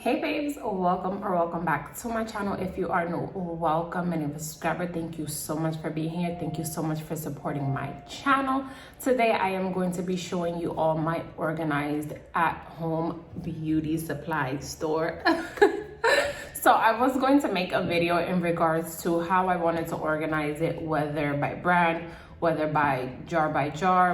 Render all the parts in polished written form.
Hey babes, welcome back to my channel. If you are new, welcome, and if a subscriber, thank you so much for being here. Thank you so much for supporting my channel. Today I am going to be showing you all my organized at-home beauty supply store. So I was going to make a video in regards to how I wanted to organize it, whether by brand, whether by jar,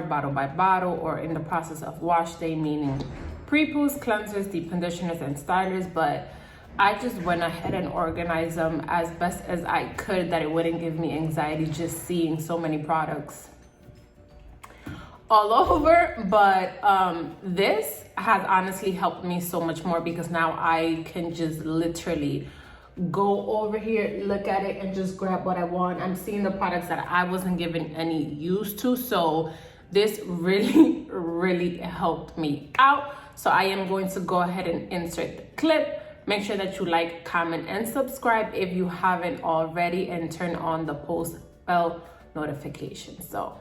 bottle by bottle, or in the process of wash day, meaning pre-poos, cleansers, deep conditioners, and stylers. But I just went ahead and organized them as best as I could, that it wouldn't give me anxiety just seeing so many products all over. But this has honestly helped me so much more, because now I can just literally go over here, look at it, and just grab what I want. I'm seeing the products that I wasn't given any use to, so this really helped me out. So I am going to go ahead and insert the clip. Make sure that you like, comment, and subscribe if you haven't already, and turn on the post bell notification. So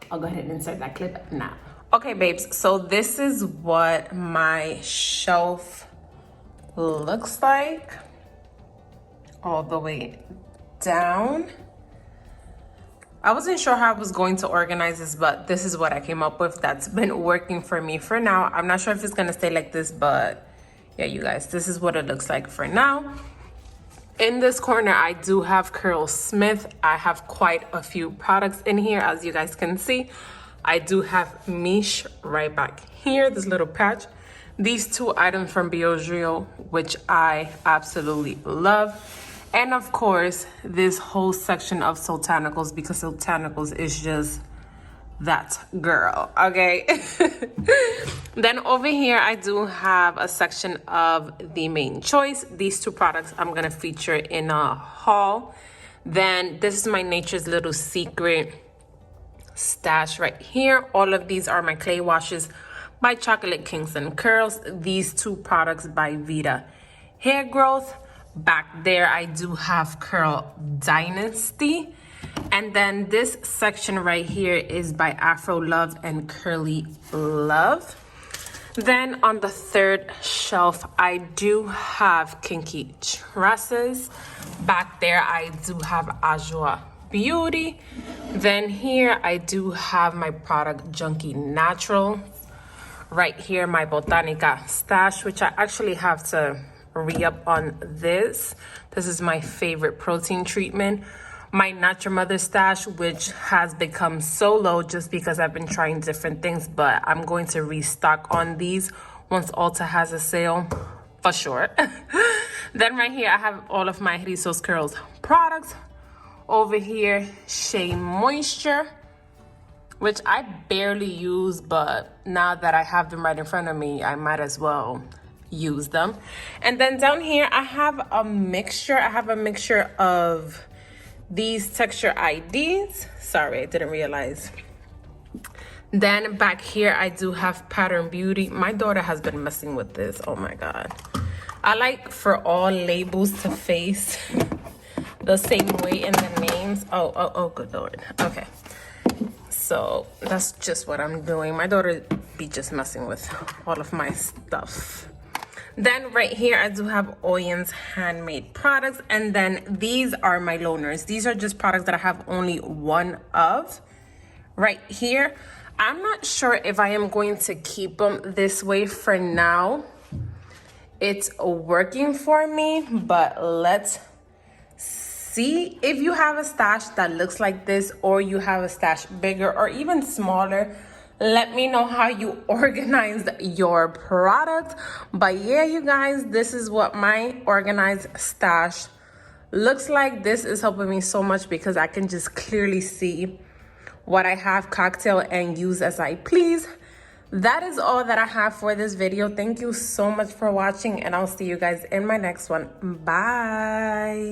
I'll go ahead and insert that clip now. Okay babes, so this is what my shelf looks like all the way down. I wasn't sure how I was going to organize this, but this is what I came up with. That's been working for me for now. I'm not sure if it's gonna stay like this, but yeah, you guys, this is what it looks like for now. In this corner, I do have Curlsmith. I have quite a few products in here, as you guys can see. I do have Miche right back here, this little patch. These two items from Biogio, which I absolutely love. And of course, this whole section of Soultanicals, because Soultanicals is just that girl, okay? Then over here, I do have a section of the Mane Choice. These two products I'm gonna feature in a haul. Then this is my Nature's Little Secret stash right here. All of these are my clay washes by Chocolate Kingston Curls. These two products by Vita Hair Growth. Back there, I do have Curl Dynasty. And then this section right here is by Afro Love and Curly Love. Then on the third shelf, I do have Kinky Tresses. Back there, I do have Ajwa Beauty. Then here, I do have my product Junkie Natural. Right here, my Botanica stash, which I actually have to re-up on this. This is my favorite protein treatment. My Natural Mother stash, which has become so low just because I've been trying different things, but I'm going to restock on these once Ulta has a sale for sure. Then right here, I have all of my Rizos Curls products. Over here, Shea Moisture, which I barely use, but now that I have them right in front of me, I might as well use them. And then down here, I have a mixture. I have a mixture of these Texture IDs. Sorry, I didn't realize. Then back here, I do have Pattern Beauty. My daughter has been messing with this. Oh my God. I like for all labels to face the same way in the names. Oh, good Lord. Okay. So that's just what I'm doing. My daughter be just messing with all of my stuff. Then right here, I do have Oyen's handmade products. And then these are my loaners. These are just products that I have only one of. Right here, I'm not sure if I am going to keep them this way for now. It's working for me, but let's see. If you have a stash that looks like this, or you have a stash bigger or even smaller, let me know how you organized your product. But yeah, you guys, this is what my organized stash looks like. This is helping me so much because I can just clearly see what I have, cocktail, and use as I please. That is all that I have for this video. Thank you so much for watching, and I'll see you guys in my next one. Bye.